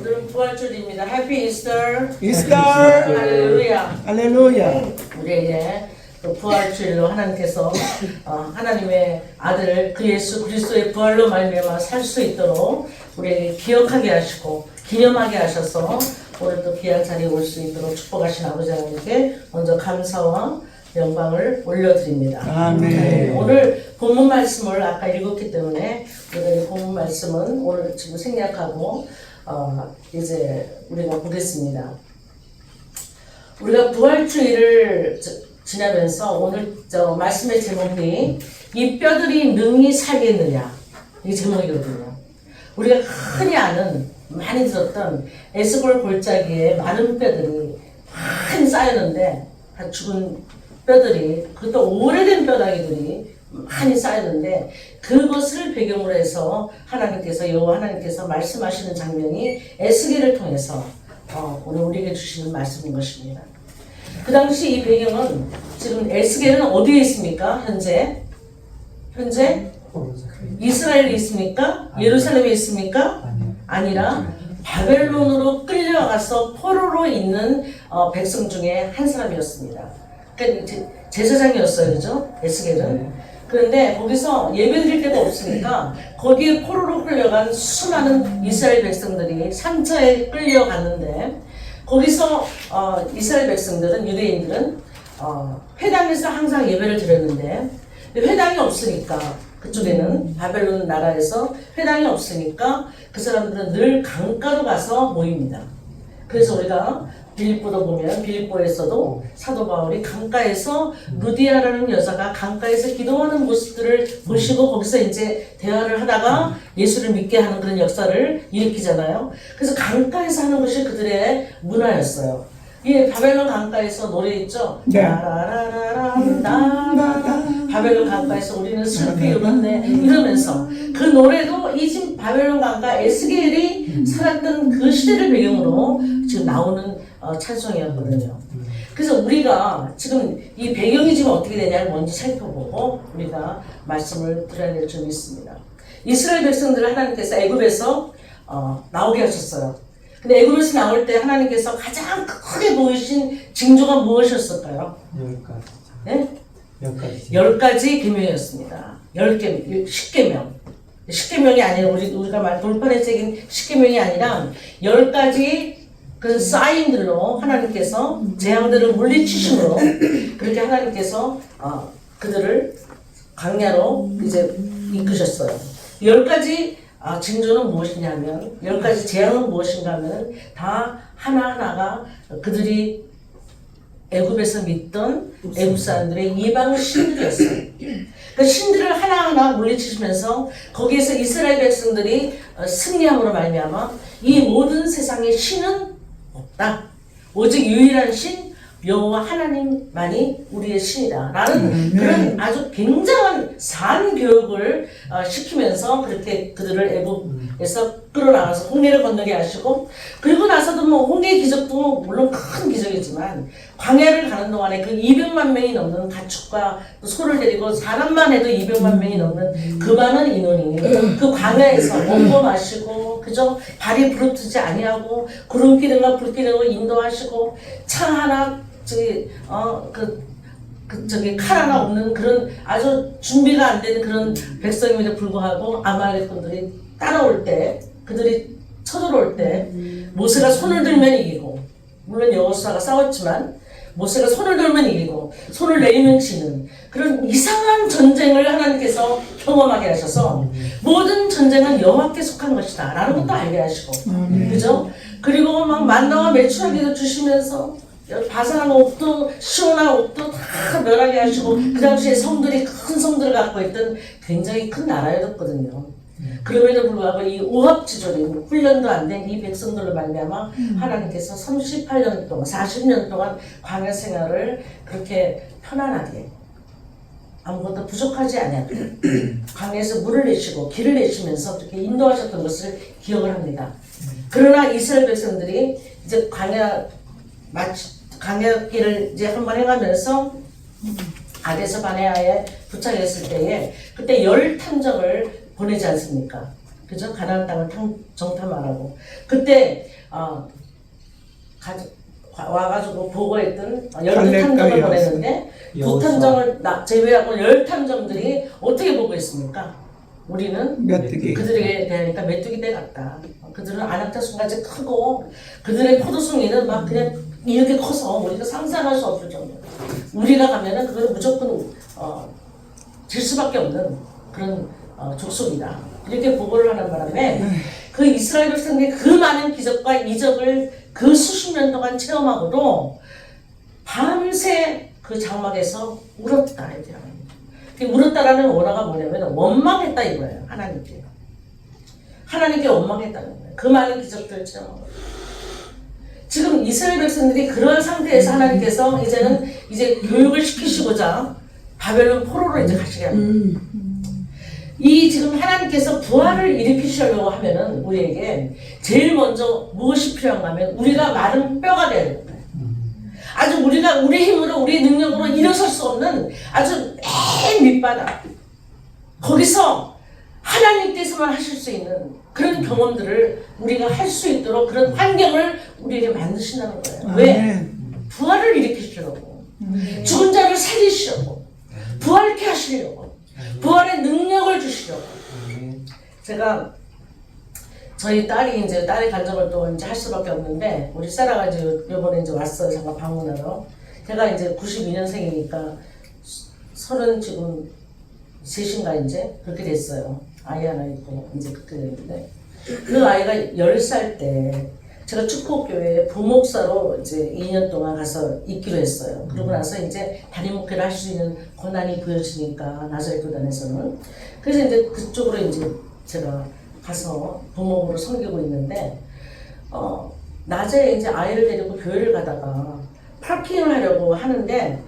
오늘은 부활절입니다. 해피 이스터. 이스터. 할렐루야. 할렐루야. 우리 이제 그 부활주일로 하나님께서 하나님의 아들 그 예수 그리스도의 부활로 말미암아 살 수 있도록 우리에게 기억하게 하시고 기념하게 하셔서 오늘 또 귀한 자리에 올 수 있도록 축복하신 아버지 하나님께 먼저 감사와 영광을 올려드립니다. 아멘. 오늘 본문 말씀을 아까 읽었기 때문에 오늘 본문 말씀은 오늘 지금 생략하고 이제 우리가 보겠습니다. 우리가 부활주의를 지나면서 오늘 말씀의 제목이 이 뼈들이 능히 살겠느냐 이 제목이거든요. 우리가 흔히 아는 많이 들었던 에스골 골짜기에 많은 뼈들이 많이 쌓였는데 다 죽은 뼈들이 그것도 오래된 뼈다귀들이 많이 쌓였는데 그것을 배경으로 해서 하나님께서 여호와 하나님께서 말씀하시는 장면이 에스겔을 통해서 오늘 우리에게 주시는 말씀인 것입니다. 그 당시 이 배경은 지금 에스겔은 어디에 있습니까? 현재 이스라엘에 있습니까? 예루살렘에 있습니까? 아니라 바벨론으로 끌려가서 포로로 있는 백성 중에 한 사람이었습니다. 그러니까 제사장이었어요, 그죠? 에스겔은. 그런데 거기서 예배드릴 데가 없으니까 거기에 포로로 끌려간 수많은 이스라엘 백성들이 산차에 끌려갔는데 거기서 이스라엘 백성들은 유대인들은 회당에서 항상 예배를 드렸는데 회당이 없으니까 그쪽에는 바벨론 나라에서 회당이 없으니까 그 사람들은 늘 강가로 가서 모입니다. 그래서 우리가 빌립보도 보면 빌립보에서도 사도 바울이 강가에서 루디아라는 여자가 강가에서 기도하는 모습들을 보시고 거기서 이제 대화를 하다가 예수를 믿게 하는 그런 역사를 일으키잖아요. 그래서 강가에서 하는 것이 그들의 문화였어요. 이 바벨론 강가에서 노래 있죠? 네. 바벨론 강가에서 우리는 슬피 울었네 이러면서 그 노래도 이 지금 바벨론 강가 에스겔이 살았던 그 시대를 배경으로 지금 나오는 찬송이었거든요. 그래서 우리가 지금 이 배경이 지금 어떻게 되냐를 먼저 살펴보고 우리가 말씀을 드려야 될 점이 있습니다. 이스라엘 백성들을 하나님께서 애굽에서 나오게 하셨어요. 근데 애굽에서 나올 때 하나님께서 가장 크게 보이신 징조가 무엇이었을까요? 10가지. 네? 10가지. 10가지 계명이었습니다. 10개, 10계명. 10계명이 아니라 우리가 말 돌판에 새긴 10계명이 아니라 10가지 그 사인들로 하나님께서 재앙들을 물리치심으로 그렇게 하나님께서 그들을 광야로 이제 이끄셨어요. 10가지 징조는 무엇이냐면 10가지 재앙은 무엇인가 하면 다 하나하나가 그들이 애굽에서 믿던 애굽 사람들의 이방 신들이었어요. 그 신들을 하나하나 물리치시면서 거기에서 이스라엘 백성들이 승리함으로 말미암아 이 모든 세상의 신은 없다. 오직 유일한 신 여호와 하나님만이 우리의 신이다 라는 그런 아주 굉장한 산 교육을 시키면서 그렇게 그들을 애굽에서 끌어나가서 홍해를 건너게 하시고 그리고 나서도 뭐 홍해 기적도 물론 큰 기적이지만 광야를 가는 동안에 그 200만 명이 넘는 가축과 소를 데리고 사람만 해도 200만 명이 넘는 그 많은 인원이 그 광야에서 먹고 마시고 그저 발이 부르트지 아니하고 구름기름과 불기름을 인도하시고 창 하나 저기 칼 하나 없는 그런 아주 준비가 안 되는 그런 백성임에도 불구하고 아말렉군들이 따라올 때 그들이 쳐들어올 때 모세가 손을 들면 이기고 물론 여호수아가 싸웠지만 모세가 손을 들면 이기고 손을 내리면 지는 그런 이상한 전쟁을 하나님께서 경험하게 하셔서 모든 전쟁은 여호와께 속한 것이다 라는 것도 알게 하시고 그죠? 그리고 막 만나와 메추라기도 주시면서 바산한 옷도 시원한 옷도 다 멸하게 하시고 그 당시에 성들이 큰 성들을 갖고 있던 굉장히 큰 나라였거든요. 그럼에도 불구하고 이 오합지졸인 훈련도 안 된 이 백성들로 말미암아 하나님께서 38년 동안 40년 동안 광야 생활을 그렇게 편안하게 아무것도 부족하지 않아도 광야에서 물을 내시고 길을 내시면서 그렇게 인도하셨던 것을 기억을 합니다. 그러나 이스라엘 백성들이 이제 광야길을 이제 한번 해가면서 아데스 바네아에 도착했을 때에 그때 10탐정을 보내지 않습니까? 그죠? 가나안 땅을 정탐하라고. 그때 와가지고 보고했던 12탐정을 보냈는데 2탐정을 제외하고 10탐정들이 어떻게 보고했습니까? 우리는 메뚜기. 그들에게 대하니까 메뚜기 떼 같다. 그들은 안악타순까지 크고 그들의 포도송이는 막 그냥 이렇게 커서 우리가 상상할 수 없을 정도. 우리가 가면은 그걸 무조건 질 수밖에 없는 그런 족속이다. 이렇게 보고를 하는 바람에 그 이스라엘 백성들이 그 많은 기적과 이적을 그 수십 년 동안 체험하고도 밤새 그 장막에서 울었다. 이렇게 울었다라는 원어가 뭐냐면 원망했다 이거예요. 하나님께 원망했다는 거예요. 그 많은 기적들을 체험하고. 지금 이스라엘 백성들이 그런 상태에서 하나님께서 이제는 교육을 시키시고자 바벨론 포로로 이제 가시게 합니다. 이 지금 하나님께서 부활을 일으키시려고 하면은 우리에게 제일 먼저 무엇이 필요한가 하면 우리가 마른 뼈가 돼야 됩니다. 아주 우리가 우리 힘으로 우리 능력으로 일어설 수 없는 아주 맨 밑바닥 거기서 하나님께서만 하실 수 있는 그런 경험들을 우리가 할 수 있도록 그런 환경을 우리에게 만드신다는 거예요. 왜? 부활을 일으키시려고 죽은 자를 살리시려고 부활케 하시려고 부활의 능력을 주시려고. 제가 저희 딸이 딸의 간접을 또 할 수밖에 없는데 우리 사라가 요번에 왔어요. 잠깐 방문하러. 제가 92년생이니까 30 지금 셋인가 그렇게 됐어요. 아이 하나 있고 그렇게 됐는데 그 아이가 10살 때 제가 축복교회에 부목사로 2년 동안 가서 있기로 했어요. 그러고 나서 담임 목회를 할 수 있는 권한이 부여지니까 나사렛 교단에서는 그래서 그쪽으로 제가 가서 부목으로 섬기고 있는데 낮에 아이를 데리고 교회를 가다가 파킹을 하려고 하는데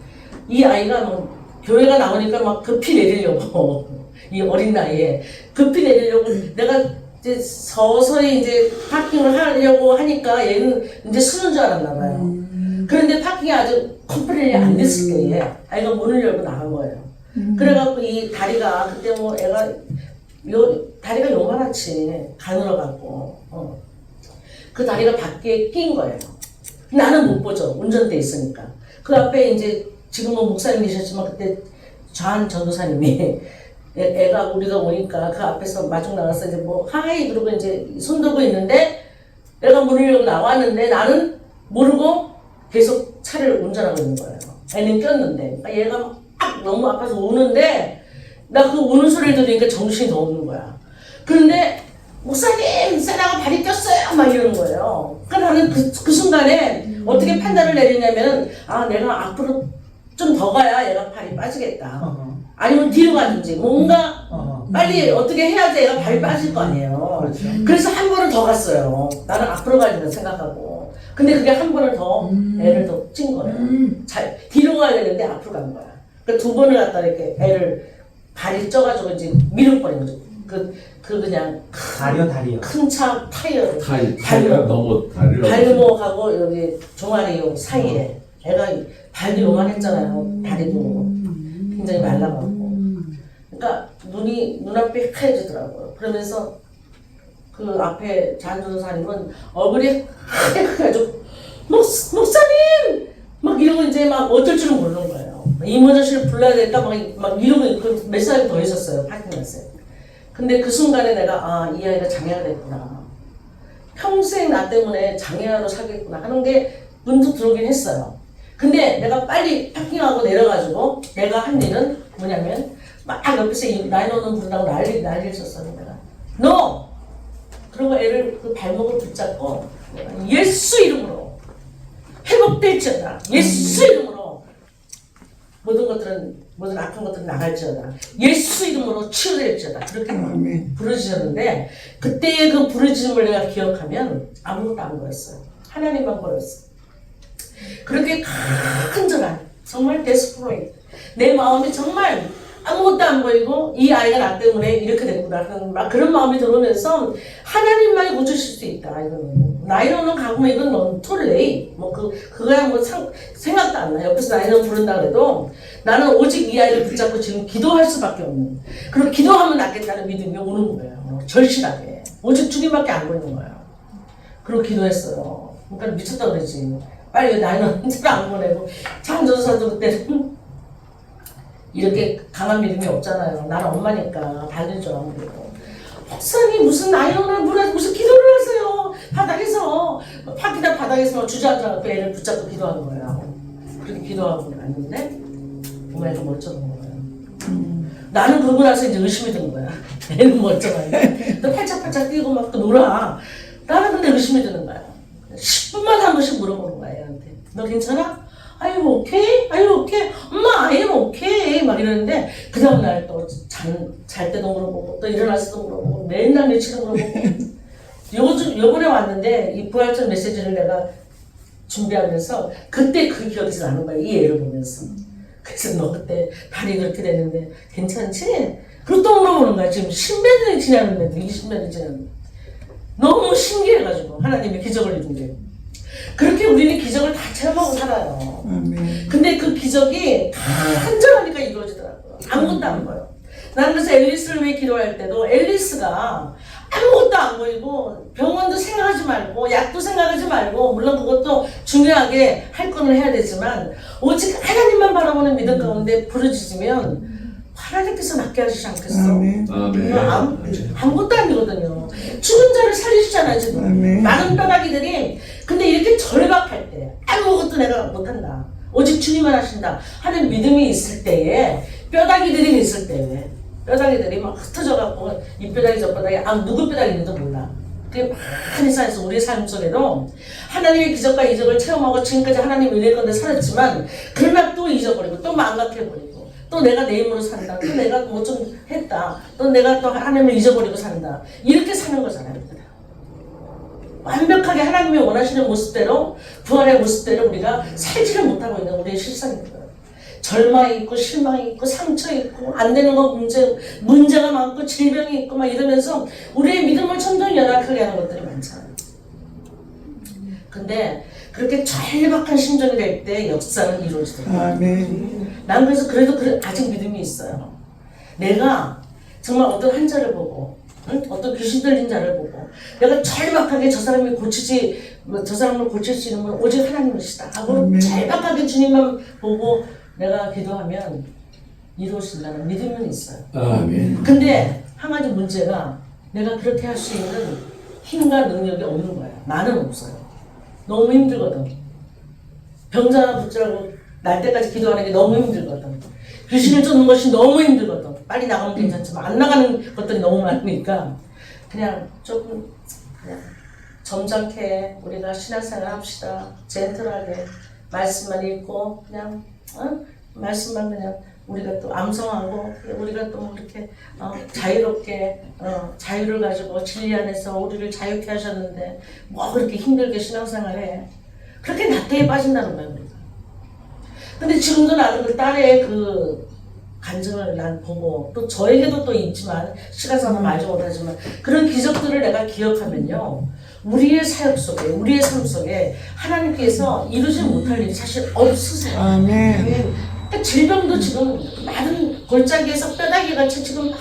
이 아이가 교회가 나오니까 막 급히 내리려고 이 어린 나이에 급히 내리려고 내가 서서히 파킹을 하려고 하니까 얘는 쓰는 줄 알았나 봐요. 그런데 파킹이 아주 컴플레인이 안 됐을 때에 아이가 문을 열고 나간 거예요. 그래갖고 이 다리가 그때 애가 다리가 요만하지 가늘어갖고 그 다리가 밖에 낀 거예요. 나는 못 보죠. 운전대 있으니까. 그 앞에 지금은 목사님이셨지만 그때 좌한 전도사님이 애가 우리가 오니까 그 앞에서 마중 나가서 하이 그러고 손 들고 있는데 애가 문을 열고 나왔는데 나는 모르고 계속 차를 운전하고 있는 거예요. 애는 꼈는데 그러니까 얘가 막 너무 아파서 우는데 나 그 우는 소리를 들으니까 정신이 더 없는 거야. 그런데 목사님 사라가 발이 꼈어요 막 이러는 거예요. 그러니까 나는 그 순간에 어떻게 판단을 내리냐면은 내가 앞으로 좀 더 가야 얘가 발이 빠지겠다. 아니면 뒤로 가든지 뭔가 빨리 어떻게 해야지 얘가 발이 빠질 거 아니에요. 그렇죠. 그래서 한 번을 더 갔어요. 나는 앞으로 가야 된다 생각하고. 근데 그게 한 번을 더 애를 더 찐 거예요. 뒤로 가야 되는데 앞으로 간 거야. 그러니까 2번을 갖다 이렇게 애를 발이 쪄가지고 밀어버린 거죠. 그냥 다리요. 큰 차 타이어 다리를 발목하고 여기 종아리 사이에 애가 발이 요만했잖아요. 다리도 굉장히 말라가고. 그러니까 눈앞이 하얘지더라고요. 그러면서 그 앞에 장전사님은 얼굴이 하얘가지고 목사님! 막 이러고 막 어쩔 줄은 모르는 거예요. 이모저씨를 불러야 될까 막 이러고 몇 살이 더 있었어요. 파킹했어요. 근데 그 순간에 내가 이 아이가 장애가 됐구나. 평생 나 때문에 장애아로 살겠구나 하는 게 문득 들어오긴 했어요. 근데 내가 빨리 파킹하고 내려가지고 내가 한 일은 뭐냐면 막 옆에서 911 부른다고 난리를 쳤어요. 내가 너! 그리고 애를 그 발목을 붙잡고 예수 이름으로 회복될지어다. 예수 이름으로 모든 악한 것들은 나갈지어다. 예수 이름으로 치유될지어다. 그렇게 부르짖었는데 그때의 그 부르짖음을 내가 기억하면 아무것도 안 보였어요. 하나님만 보였어요. 그렇게 간절한 정말 데스퍼레이트 내 마음이 정말 아무것도 안 보이고 이 아이가 나 때문에 이렇게 됐구나 하는 막 그런 마음이 들어오면서 하나님만이 고쳐주실 수 있다. 이거는 나이로는 가고 이건 넌 톨레이 그거야 생각도 안 나. 옆에서 나이로 부른다 그래도 나는 오직 이 아이를 붙잡고 지금 기도할 수밖에 없는. 그리고 기도하면 낫겠다는 믿음이 오는 거예요. 절실하게. 오직 주님밖에 안 보이는 거야. 그리고 기도했어요. 그러니까 미쳤다 그러지. 빨리 나는 잘안 보내고 창조사도 그때는 이렇게 강한 믿음이 없잖아요. 나는 엄마니까 달리죠. 그리고 목사님 무슨 나이론을 물어 무슨 기도를 하세요. 바닥에서 파티다 바닥에서 주저앉아서 애를 붙잡고 기도하는 거예요. 그렇게 기도하고 갔는데 엄마가 멀쩡한 거예요. 나는 그러고 나서 이제 의심이 든 거야. 애는 멀쩡한데 또 팔짝팔짝 뛰고 막 또 놀아. 나는 근데 의심이 드는 거야. 10분마다 한 번씩 물어보는 거야 애한테. 너 괜찮아? 아유 오케이? 아유 오케이? 엄마 아유 오케이? 막 이러는데 그 다음날 또 잘 때도 물어보고 또 일어났을 때도 물어보고 맨날 며칠도 물어보고 요번에 왔는데 이 부활절 메시지를 내가 준비하면서 그때 그 기억이 나는 거야. 이 애를 보면서. 그래서 너 그때 다리 그렇게 됐는데 괜찮지? 그리고 또 물어보는 거야. 지금 10몇 년이 지났는데도 20몇 년이 지났는데 너무 신기해가지고 하나님의 기적을 이룬 게 그렇게 우리는 기적을 다 체험하고 살아요. 근데 그 기적이 간절하니까 이루어지더라고요. 아무것도 안 보여. 나는 그래서 앨리스를 위해 기도할 때도 앨리스가 아무것도 안 보이고 병원도 생각하지 말고 약도 생각하지 말고 물론 그것도 중요하게 할 거는 해야 되지만 오직 하나님만 바라보는 믿음 가운데 부르짖으면 하나님께서 낫게 하시지 않겠어? 아무것도 아니거든요. 죽은 자를 살리시잖아요 지금. 많은 뼈다귀들이 근데 이렇게 절박할 때 아무것도 내가 못한다. 오직 주님만 하신다 하는 믿음이 있을 때에 뼈다귀들이 있을 때에 뼈다귀들이 막 흩어져갖고 이 뼈다귀 저 뼈다귀 누구 뼈다귀인지도 몰라. 그게 많이 쌓여서 우리의 삶 속에도 하나님의 기적과 이적을 체험하고 지금까지 하나님 은혜 가운데 살았지만 그러나 또 잊어버리고 또 망각해버리고 또 내가 내 힘으로 산다. 또 내가 뭐 좀 했다. 또 내가 또 하나님을 잊어버리고 산다. 이렇게 사는 거잖아요. 완벽하게 하나님이 원하시는 모습대로 부활의 모습대로 우리가 살지를 못하고 있는 우리의 실상입니다. 절망이 있고 실망이 있고 상처 있고 안 되는 거 문제가 많고 질병이 있고 막 이러면서 우리의 믿음을 점점 연약하게 하는 것들이 많잖아요. 근데 그렇게 절박한 심정이 될 때 역사는 이루어지더라고요. 난 그래서 그래도 아직 믿음이 있어요. 내가 정말 어떤 환자를 보고 어떤 귀신 들린 자를 보고 내가 절박하게 저 사람을 고칠 수 있는 건 오직 하나님이시다 하고 절박하게 주님만 보고 내가 기도하면 이루어진다는 믿음은 있어요. 근데 한 가지 문제가 내가 그렇게 할 수 있는 힘과 능력이 없는 거야. 나는 없어요. 너무 힘들거든. 병자 붙잡고 날 때까지 기도하는 게 너무 힘들거든. 귀신을 쫓는 것이 너무 힘들거든. 빨리 나가면 괜찮지만 안 나가는 것들이 너무 많으니까 그냥 조금 그냥 점잖게 우리가 신앙생활 합시다. 젠틀하게 말씀만 읽고 그냥 말씀만 그냥 우리가 또 암송하고 우리가 또 이렇게 자유롭게 자유를 가지고 진리 안에서 우리를 자유케 하셨는데 뭐 그렇게 힘들게 신앙생활해. 그렇게 낙태에 빠진다는 거야 우리가. 근데 지금도 나는 그 딸의 그 간증을 난 보고 또 저에게도 또 있지만 시간상은 말지 못하지만 그런 기적들을 내가 기억하면요 우리의 사역 속에 우리의 삶 속에 하나님께서 이루지 못할 일이 사실 없으세요. 그러니까 질병도 지금 마른 골짜기에서 뼈다귀같이 지금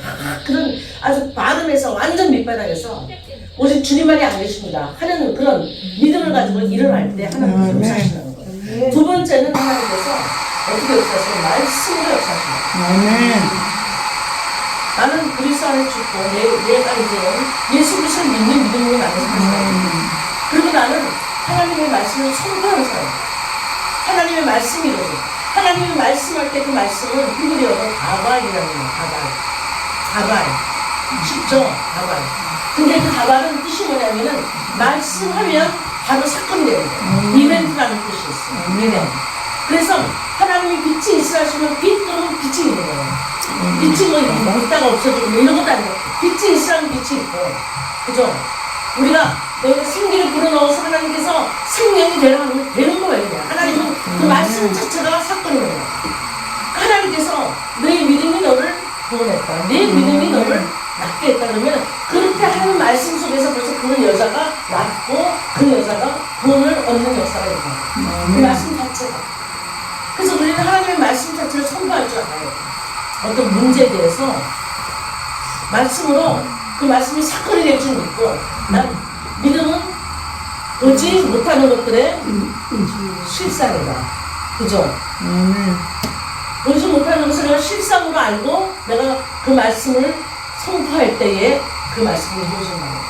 그런 아주 마름에서 완전 밑바닥에서 오직 주님만이 안 계십니다 하는 그런 믿음을 가지고 일어날 때 하나님께서 역사하시는 거예요. 두 번째는 하나님께서 어떻게 역사하시는 말씀으로 역사하십니다. 나는 그리스도 안에 죽고 내가 이제 예수 그리스도를 믿는 믿음으로 나는 사는 그리고 나는 하나님의 말씀을 선포하는 사람. 하나님의 말씀이 이루어져. 하나님이 말씀할 때 그 말씀은 히브리어로 다발이라는 거예요. 다발. 쉽죠? 다발. 근데 그 다발은 뜻이 뭐냐면은 말씀하면 바로 사건이 되는 거예요. 이벤트라는 뜻이 있어요. 이벤트. 그래서 하나님이 빛이 있어 하시면 빛 또는 빛이 있는 거예요. 빛이 뭐 있다가 없어지고 뭐 이런 것도 아니고 빛이 있으라면 빛이 있고 그죠? 우리가 너희가 생기를 불어넣어서 하나님께서 생명이 되는 거예요. 하나님은 그 말씀 자체가 사건인 거예요. 하나님께서 너희 믿음이 너를 구원했다. 네 믿음이 너를 낫게 했다. 그러면 그렇게 하는 말씀 속에서 벌써 그 여자가 낫고 그 여자가 구원을 얻는 역사가 있다. 그 말씀 자체가. 그래서 우리는 하나님의 말씀 자체를 선포할 줄 알아요. 어떤 문제에 대해서 말씀으로 그 말씀이 사건이 될 줄 믿고, 난 믿음은 보지 못하는 것들의 실상이다. 그죠? 보지 못하는 것을 내가 실상으로 알고 내가 그 말씀을 선포할 때에 그 말씀이 이루어진다는 거예요.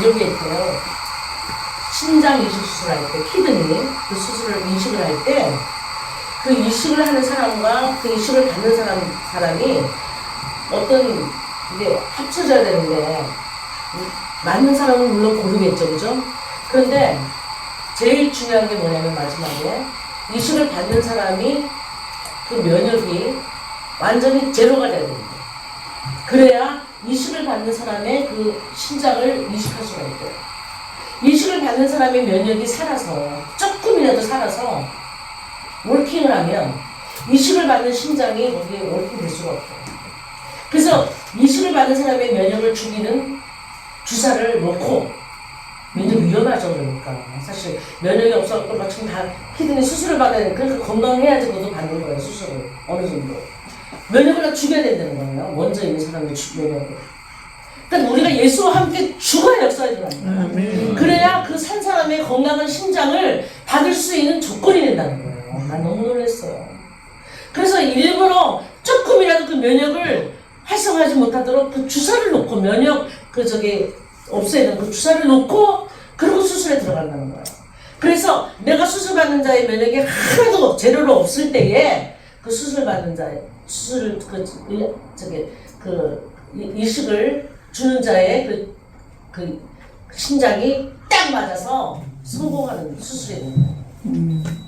이런 게 있대요. 신장 이식 수술할 때, 키드니 그 수술을 이식을 할 때 그 이식을 하는 사람과 그 이식을 받는 사람이 어떤 이게 합쳐져야 되는데 맞는 사람은 물론 고르겠죠, 그죠? 그런데 제일 중요한 게 뭐냐면 마지막에 이식을 받는 사람이 그 면역이 완전히 제로가 돼야 됩니다. 그래야 이식을 받는 사람의 그 신장을 이식할 수가 있고요. 이식을 받는 사람의 면역이 살아서 조금이라도 살아서 월킹을 하면 이식을 받는 신장이 거기에 월킹될 수가 없어요. 그래서 이식을 받는 사람의 면역을 죽이는 주사를 놓고 면역이 위험하죠. 그러니까 사실 면역이 없어서 마침 다 키드니 수술을 받아야 되는 그러니까 건강해야지 그것도 받는 거예요. 수술을 어느 정도 면역을 다 죽여야 된다는 거예요. 먼저 있는 사람의 면역을. 그러니까 우리가 예수와 함께 죽어야 역사에 들어갑니다. 그래야 그 산 사람의 건강한 신장을 받을 수 있는 조건이 된다는 거예요. 난 너무 놀랐어요. 그래서 일부러 조금이라도 그 면역을 활성화하지 못하도록 그 주사를 놓고 면역 없애야 되는 그 주사를 놓고 그리고 수술에 들어간다는 거예요. 그래서 내가 수술받는 자의 면역이 하나도 제로로 없을 때에 그 수술받는 자의 이식을 주는 자의 그 신장이 딱 맞아서 성공하는 수술이 되는 거예요.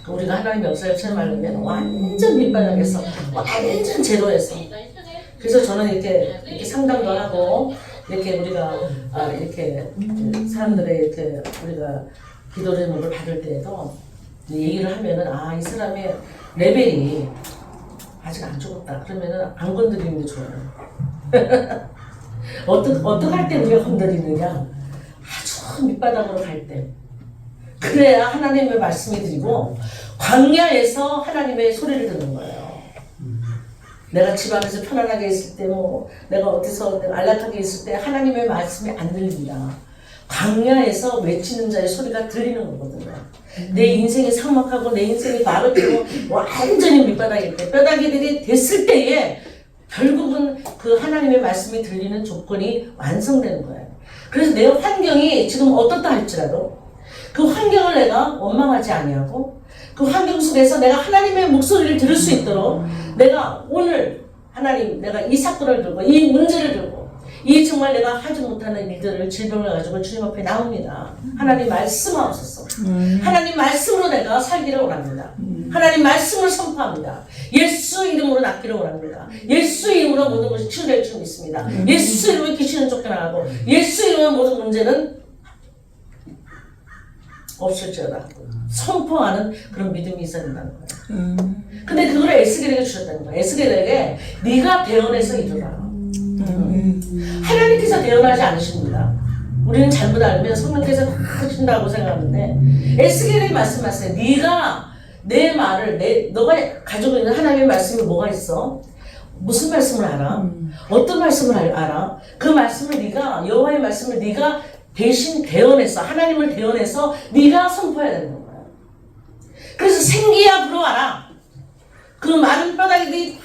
우리가 하나님의 역사를 체험하려면 완전 밑바닥에서 완전 제로에서 그래서 저는 이렇게 상담도 하고 이렇게 우리가 이렇게 사람들의 이렇게 우리가 기도 제목을 받을 때에도 얘기를 하면은 이 사람의 레벨이 아직 안 죽었다 그러면은 안 건드리는 게 좋아요. 어떻게 할 때 우리가 건드리느냐 아주 밑바닥으로 갈 때 그래야 하나님의 말씀이 드리고 광야에서 하나님의 소리를 듣는 거예요. 내가 집 안에서 편안하게 있을 때 내가 어디서 내가 안락하게 있을 때 하나님의 말씀이 안 들립니다. 광야에서 외치는 자의 소리가 들리는 거거든요. 내 인생이 삭막하고 내 인생이 마르고 완전히 밑바닥일 때 뼈다귀들이 됐을 때에 결국은 그 하나님의 말씀이 들리는 조건이 완성되는 거예요. 그래서 내 환경이 지금 어떻다 할지라도 그 환경을 내가 원망하지 아니하고 그 환경 속에서 내가 하나님의 목소리를 들을 수 있도록 내가 오늘 하나님 내가 이 사건을 들고 이 문제를 들고 이 정말 내가 하지 못하는 일들을 질병을 가지고 주님 앞에 나옵니다. 하나님 말씀하옵소서. 하나님 말씀으로 내가 살기를 원합니다. 하나님 말씀을 선포합니다. 예수 이름으로 낫기를 원합니다. 예수 이름으로 모든 것이 치유될 줄 믿습니다. 예수 이름으로 귀신은 쫓겨나가고 예수 이름으로 모든 문제는 없을지어다 선포하는 그런 믿음이 있어야 된다는 거예요. 근데 그걸 에스겔에게 주셨다는 거예요. 에스겔에게 네가 대언해서 이루라. 하나님께서 대언하지 않으십니다. 우리는 잘못 알면 성령께서 다 하신다고 생각하는데 에스겔에게 말씀하세요. 네가 내 말을 너가 가지고 있는 하나님의 말씀이 뭐가 있어? 무슨 말씀을 알아? 어떤 말씀을 알아? 그 말씀을 네가 여호와의 말씀을 네가 대신 대언해서 하나님을 대언해서 네가 선포해야 되는 거야. 그래서 생기야 불어와라. 그 마른 뼈다귀들이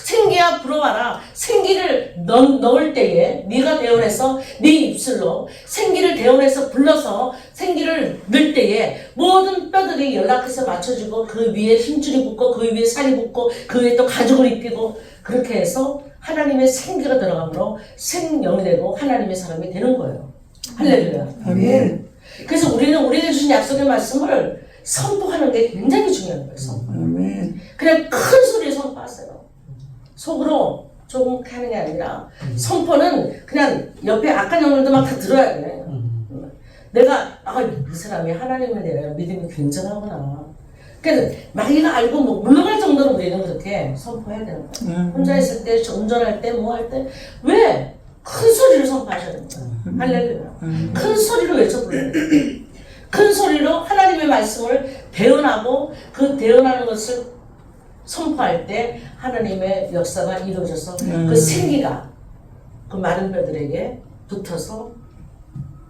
생기야 불어와라. 생기를 넣을 때에 네가 대언해서 네 입술로 생기를 대언해서 불러서 생기를 넣을 때에 모든 뼈들이 연락해서 맞춰지고 그 위에 힘줄이 붙고 그 위에 살이 붙고 그 위에 또 가죽을 입히고 그렇게 해서 하나님의 생기가 들어가므로 생명이 되고 하나님의 사람이 되는 거예요. 할렐루야. 아멘. 그래서 우리는 우리에게 주신 약속의 말씀을 선포하는 게 굉장히 중요한 거예요. 선포. 아멘. 그냥 큰 소리에 선포하세요. 속으로 조금 하는 게 아니라 선포는 그냥 옆에 악한 영혼들도 막 다 들어야 돼. 내가 이 사람이 하나님을 내가 믿음이 굉장하구나. 그러니까 마귀가 알고 물러갈 정도로 우리는 그렇게 선포해야 되는 거예요. 혼자 있을 때, 운전할 때, 뭐 할 때 왜? 큰 소리로 선포하셔야 됩니다. 할렐루야. 큰 소리로 외쳐 불러야 돼요. 큰 소리로 하나님의 말씀을 대언하고 그 대언하는 것을 선포할 때 하나님의 역사가 이루어져서 그 생기가 그 마른 뼈들에게 붙어서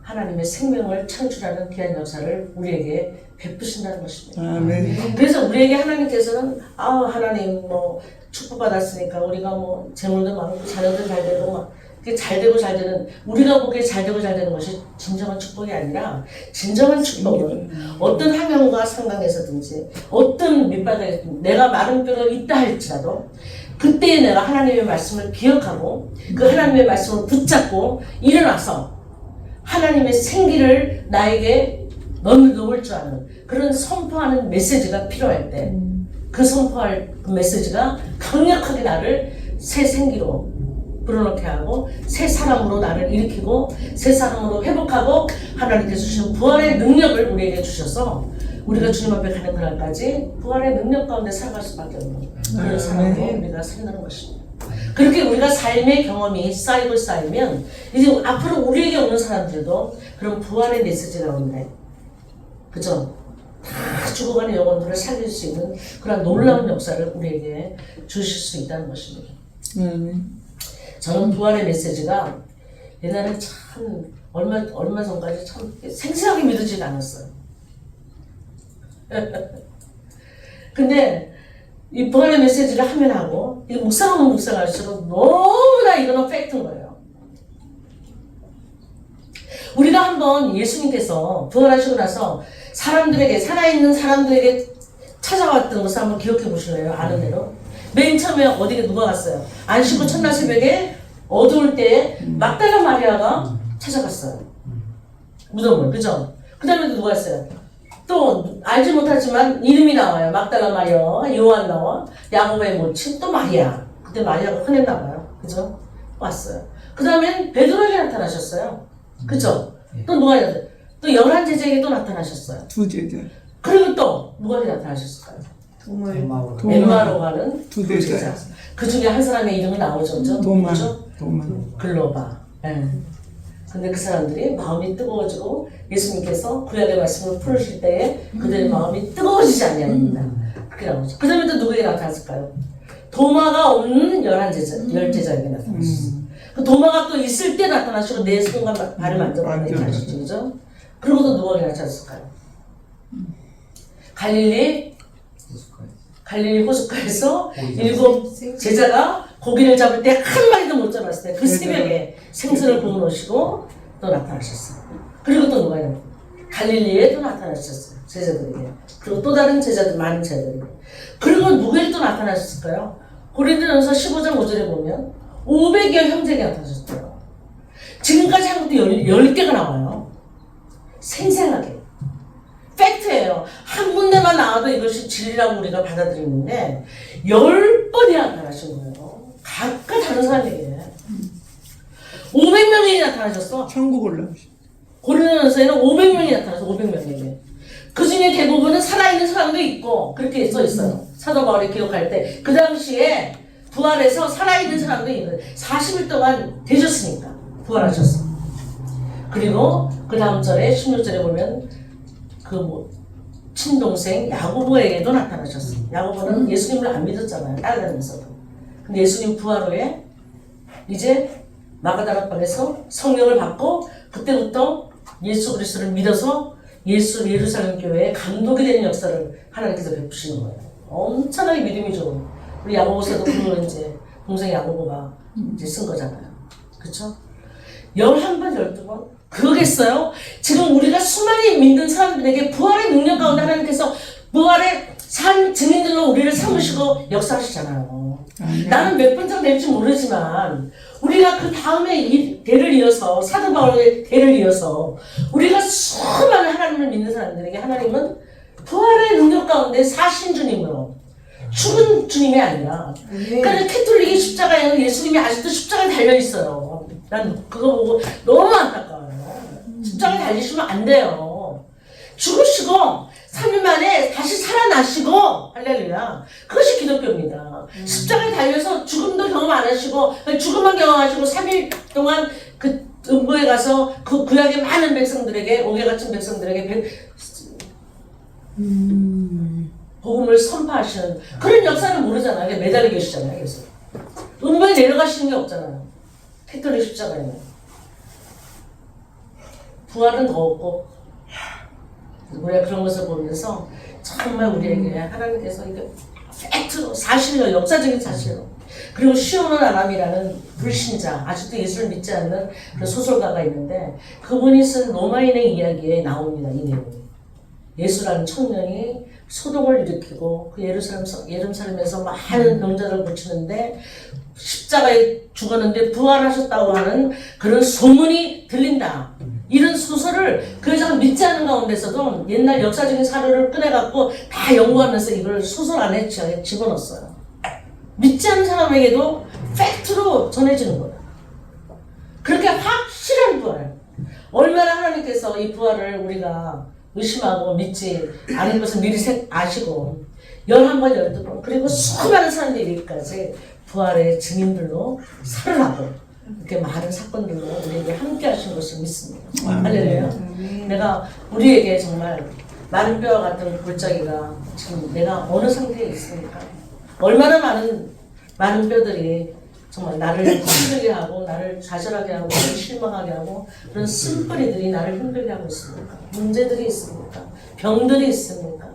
하나님의 생명을 창출하는 귀한 역사를 우리에게 베푸신다는 것입니다. 아멘. 그래서 우리에게 하나님께서는 하나님 뭐 축복받았으니까 우리가 뭐 재물도 많고 자녀들 잘 되고 막 그게 잘 되고 잘 되는 우리가 보기에 잘 되고 잘 되는 것이 진정한 축복이 아니라 진정한 축복은 어떤 환경과 상황에서든지 어떤 밑바닥에 내가 마른 뼈가 있다 할지라도 그때에 내가 하나님의 말씀을 기억하고 그 하나님의 말씀을 붙잡고 일어나서 하나님의 생기를 나에게 넣을 줄 아는 그런 선포하는 메시지가 필요할 때 그 선포할 그 메시지가 강력하게 나를 새 생기로 불어넣게 하고 새 사람으로 나를 일으키고 새 사람으로 회복하고 하나님께서 주신 부활의 능력을 우리에게 주셔서 우리가 주님 앞에 가는 그날까지 부활의 능력 가운데 살아갈 수밖에 없는 그런 사람으로 우리가 산다는 것입니다. 그렇게 우리가 삶의 경험이 쌓이고 쌓이면 이제 앞으로 우리에게 오는 사람들도 그런 부활의 메시지가 온다. 그죠? 다 죽어가는 영혼들을 살릴 수 있는 그런 놀라운 역사를 우리에게 주실 수 있다는 것입니다. 저는 부활의 메시지가 옛날에 참 얼마 전까지 참 생생하게 믿어지지 않았어요. 근데 이 부활의 메시지를 하면 하고 이 묵상하면 묵상할수록 너무나 이거는 팩트인 거예요. 우리가 한번 예수님께서 부활하시고 나서 사람들에게 살아있는 사람들에게 찾아왔던 것을 한번 기억해 보실래요? 아는 대로 맨 처음에 어디에 누가 갔어요? 안식구 첫날 새벽에 어두울 때 막달라 마리아가 찾아갔어요. 무덤을 그죠? 그 다음에 누가 왔어요? 또 알지 못하지만 이름이 나와요. 막달라 마리아, 요한 나와, 야고보의 모친, 또 마리아. 그때 마리아가 흔했나 봐요. 그죠? 왔어요. 그 다음엔 베드로에게 나타나셨어요. 그죠? 또 누가 나타났어요? 또 11제자에게 또 나타나셨어요. 2제자. 그리고 또 누가 나타나셨을까요? 엠마로 가는 2제자. 그 중에 한 사람의 이름이 나오죠. 그죠? 도마. 글로바. 예. 근데 그 사람들이 마음이 뜨거워지고 예수님께서 구약의 말씀을 풀으실 때에 그들의 마음이 뜨거워지지 않냐입니다. 그렇게 나오죠. 그 다음에 또 누구에게 나타났을까요? 도마가 없는 10제자에게 나타나셨어요. 그 도마가 또 있을 때 나타나시고 내 손과 발을 만져보는 게 하셨죠. 그죠? 그리고 또 누구에게 나타났을까요? 갈릴리 호숫가에서 7 제자가 고기를 잡을 때 한 마리도 못 잡았을 때 그 새벽에 생선을 구워 놓으시고 또 나타나셨어요. 그리고 또 누가 있나요? 갈릴리에 또 나타나셨어요. 제자들에게. 그리고 또 다른 제자들, 많은 제자들에게. 그리고 누구에게 또 나타나셨을까요? 고린도전서 15장 5절에 보면 500여 형제에게 나타나셨어요. 지금까지 한 것도 10개가 나와요. 생생하게. 팩트예요. 한 군데만 나와도 이것이 진리라고 우리가 받아들이는데 10번이 나타나신 거예요. 각각 다른 사람에게 500명이 나타나셨어. 천국 올라오시. 고린도전서에는 500명이 나타나서 500명에게. 그 중에 대부분은 살아있는 사람도 있고 그렇게 써 있어요. 사도 바울이 기록할 때 그 당시에 부활해서 살아있는 사람도 있는 40일 동안 되셨으니까 부활하셨어. 그리고 그 다음 절에 16절에 보면 친동생 야고보에게도 나타나셨어. 야고보는 예수님을 안 믿었잖아요. 따라다니면서도. 근데 예수님 부활 후에 이제 마가다락방에서 성령을 받고 그때부터 예수 그리스도를 믿어서 예루살렘 교회의 감독이 되는 역사를 하나님께서 베푸시는 거예요. 엄청나게 믿음이 좋은 우리 야고보서도 그걸 이제 동생 야고보가 이제 쓴 거잖아요. 그렇죠? 11번, 12번? 그러겠어요? 지금 우리가 수많이 믿는 사람들에게 부활의 능력 가운데 하나님께서 부활의 삶 증인들로 우리를 삼으시고 역사하시잖아요. 나는 몇 번째 될지 모르지만 우리가 그 다음에 대를 이어서 사도 바울의 대를 이어서 우리가 수많은 하나님을 믿는 사람들에게 하나님은 부활의 능력 가운데 사신 주님으로 죽은 주님이 아니라 그러니까 캐톨릭이 십자가에는 예수님이 아직도 십자가에 달려있어요. 난 그거 보고 너무 안타까워요. 십자가에 달리시면 안 돼요. 죽으시고 3일 만에 다시 살아나시고 할렐루야. 그것이 기독교입니다. 십자가에 달려서 죽음도 경험 안 하시고 죽음만 경험하시고 3일 동안 그 음부에 가서 그 구약의 많은 백성들에게 옥에 갇힌 백성들에게 복음을 선포하시는 그런 역사는 모르잖아요. 그냥 매달려 계시잖아요. 계속. 음부에 내려가시는 게 없잖아요. 캐톨릭 십자가에는. 부활은 더 없고 우리가 그런 것을 보면서 정말 우리에게 하나님께서 이게 팩트로 사실로 역사적인 사실로 그리고 시온은 아람이라는 불신자 아직도 예수를 믿지 않는 그 소설가가 있는데 그분이 쓴 로마인의 이야기에 나옵니다. 이 내용이 예수라는 청년이 소동을 일으키고 그 예루살렘에서 많은 병자를 고치는데 십자가에 죽었는데 부활하셨다고 하는 그런 소문이 들린다. 이런 소설을 그 여자가 믿지 않는 가운데서도 옛날 역사적인 사료를 꺼내갖고 다 연구하면서 이걸 소설 안에 집어넣었어요. 믿지 않는 사람에게도 팩트로 전해지는 거예요. 그렇게 확실한 부활. 얼마나 하나님께서 이 부활을 우리가 의심하고 믿지 않은 것을 미리 아시고 11번, 12번 그리고 수많은 사람들이 이르기까지 부활의 증인들로 살아나고 이렇게 많은 사건들로 우리에게 함께 하신 것을 믿습니다. 할렐루야. 내가 우리에게 정말 마른 뼈와 같은 골짜기가 지금 내가 어느 상태에 있습니까? 얼마나 많은 마른 뼈들이 정말 나를 힘들게 하고 나를 좌절하게 하고 나를 실망하게 하고 그런 쓴뿌리들이 나를 힘들게 하고 있습니까? 문제들이 있습니까? 병들이 있습니까?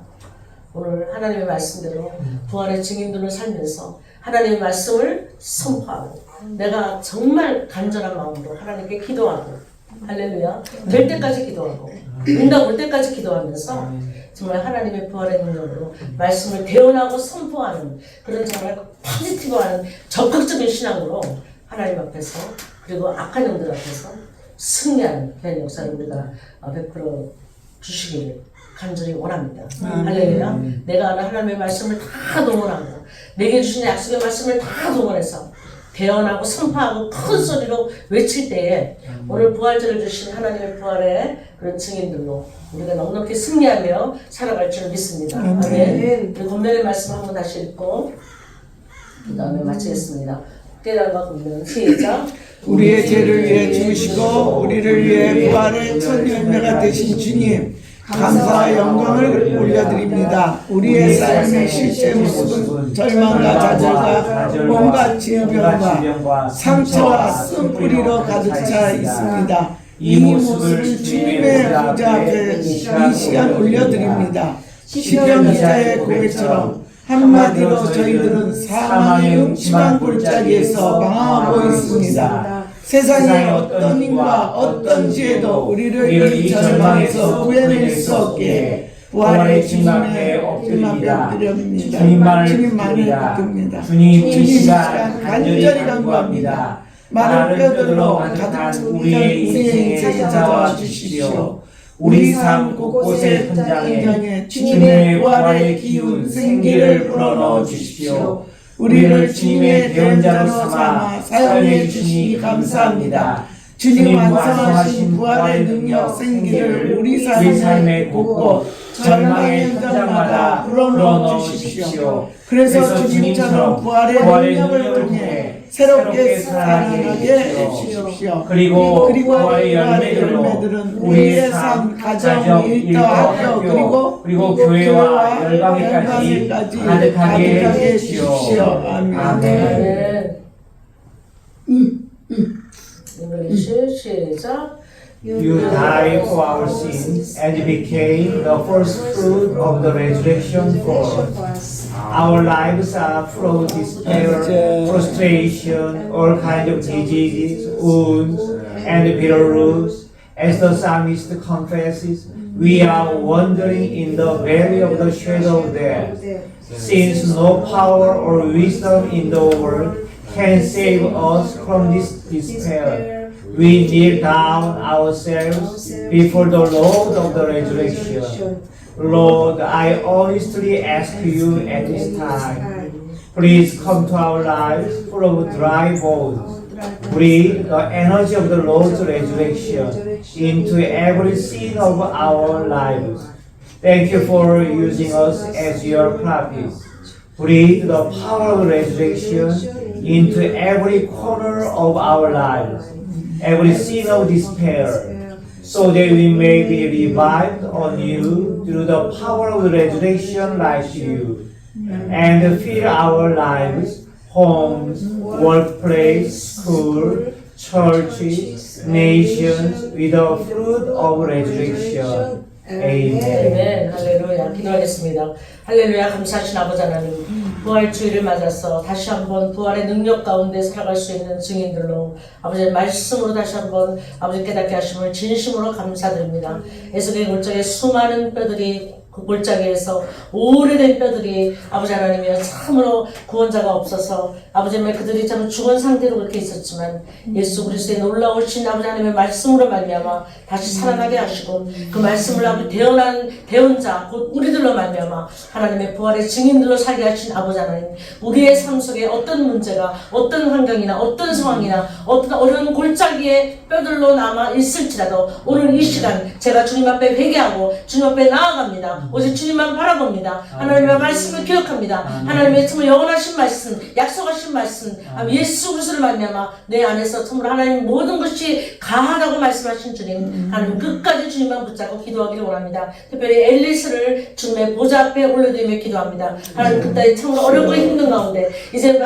오늘 하나님의 말씀대로 부활의 증인들을 살면서 하나님의 말씀을 선포하고 내가 정말 간절한 마음으로 하나님께 기도하고 할렐루야 될 때까지 기도하고 응답 올 때까지 기도하면서 정말 하나님의 부활의 능력으로 말씀을 대언하고 선포하는 그런 정말 포지티브한 적극적인 신앙으로 하나님 앞에서 그리고 악한 영들 앞에서 승리하는 그런 역사를 우리가 베풀어 주시기를 간절히 원합니다. 할렐루야. 내가 아는 하나님의 말씀을 다 동원하고 내게 주신 약속의 말씀을 다 동원해서 대언하고 선포하고 큰 소리로 외칠 때에 오늘 부활절을 주신 하나님의 부활의 그런 증인들로 우리가 넉넉히 승리하며 살아갈 줄 믿습니다. 아멘. 우리 본문의 말씀 한번 다시 읽고 그 다음에 마치겠습니다. 깨달음과 본문 시작. 우리의 죄를 위해 죽으시고 우리를 위해 부활의 첫 열매가 되신 주님 감사와 영광을 올려드립니다. 우리의 삶의 실제 모습은 절망과 좌절과 온갖 질병과 상처와 쓴뿌리로 가득 차 있습니다. 이 모습을 주님의 보좌 앞에 이 시간 올려드립니다. 시편 기자의 고백처럼 한마디로 저희들은 사망의 음침한 골짜기에서 망하고 있습니다. 세상의 어떤 힘과 어떤 지혜도 우리를 이 절망에서 구해낼 수 없게 부활의 주님의 엎드립니다. 주님만을 붙듭니다. 주님 이 시간 간절히 간구합니다. 마른 뼈들로 가득 우리의 인생에 찾아와 주십시오. 우리 삶 곳곳의 현장에 주님의 부활의 기운 생기를 불어넣어 주십시오. 우리를 주님의 대언자로 삼아 사용해 주시니 감사합니다. 주님 완성하신 부활의 능력 생기를 우리 삶의 곳곳 절망의 현장마다 불어넣어 주십시오. 그래서 주님처럼 부활의 능력을 통해 새롭게 살아나게 해주십시오. 그리고 부활의 열매들은 우리의 삶, 가정, 일터, 학교 그리고 교회와 열방에까지 가득하게 해주십시오. 아멘. 잉글리시 시작. You died for our sins and became the first fruit of the resurrection for us. Our lives are full of despair, frustration, all kinds of diseases, wounds, and bitter roots. As the psalmist confesses, we are wandering in the valley of the shadow of death. Since no power or wisdom in the world can save us from this despair, we kneel down ourselves before the Lord of the resurrection. Lord, I honestly ask you at this time, please come to our lives full of dry bones. Breathe the energy of the Lord's resurrection into every scene of our lives. Thank you for using us as your prophets. Breathe the power of resurrection into every corner of our lives, every scene of despair. so that we may be revived anew through the power of the resurrection like you, and fill our lives, homes, workplace, school, churches, nations with the fruit of resurrection. Amen. 아멘. 할렐루야. 기도하겠습니다. 할렐루야. 감사하신 아버지 하나님. 부활주의를 맞아서 다시 한번 부활의 능력 가운데 살아갈 수 있는 증인들로 아버지의 말씀으로 다시 한번 아버지 깨닫게 하심을 진심으로 감사드립니다. 에스겔 골짜기에 수많은 뼈들이 그 골짜기에서 오래된 뼈들이 아버지 하나님이여 참으로 구원자가 없어서 아버지 하나님 그들이 참 죽은 상태로 그렇게 있었지만 예수 그리스도의 놀라우신 아버지 하나님의 말씀으로 말미암아 다시 살아나게 하시고 그 말씀을 아버지 대언한 자 곧 우리들로 말미암아 하나님의 부활의 증인들로 살게 하신 아버지 하나님 우리의 삶 속에 어떤 문제가 어떤 환경이나 어떤 상황이나 어떤 어려운 골짜기의 뼈들로 남아 있을지라도 오늘 이 시간 제가 주님 앞에 회개하고 주님 앞에 나아갑니다. 오직 주님만 바라봅니다. 하나님의 말씀을 기억합니다. 하나님의 정말 영원하신 말씀, 약속하신 말씀, 예수 그리스도를 말미암아 내 안에서 정말 하나님 모든 것이 가하다고 말씀하신 주님, 하나님 끝까지 주님만 붙잡고 기도하기를 원합니다. 특별히 앨리스를 주님의 보좌 앞에 올려드리며 기도합니다. 하나님 그때 정말 어렵고 힘든 가운데 이제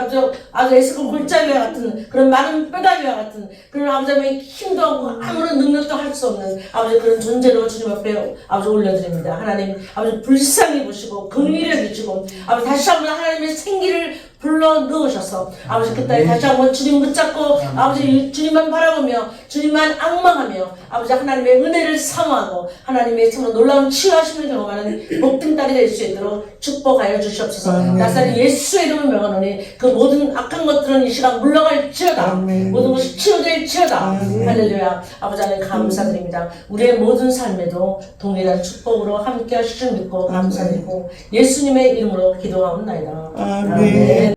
아주 에스겔 골짜기와 같은 그런 마른 뼈다귀와 같은 그런 아버지의 힘도 없고 아무런 능력도 할 수 없는 아버지 그런 존재로 주님 앞에 아버지 올려드립니다. 하나님 아버지 불쌍히 보시고 긍휼히 주시고 아버지 다시 한번 하나님의 생기를 불러 넣으셔서 아버지 그때 다시 한번 주님 붙잡고 아버지 주님만 바라보며 주님만 앙망하며 아버지 하나님의 은혜를 사모하고 하나님의 정말 놀라운 치유하심을 경험하는 복된 딸이 될 수 있도록 축복하여 주시옵소서. 나사렛 예수의 이름을 명하노니 그 모든 악한 것들은 이 시간 물러갈지어다. 모든 것이 치유될지어다. 할렐루야. 아버지 하나님 감사드립니다. 우리의 모든 삶에도 동일한 축복으로 함께 하실 줄 믿고 감사드리고 예수님의 이름으로 기도하옵나이다. 아멘.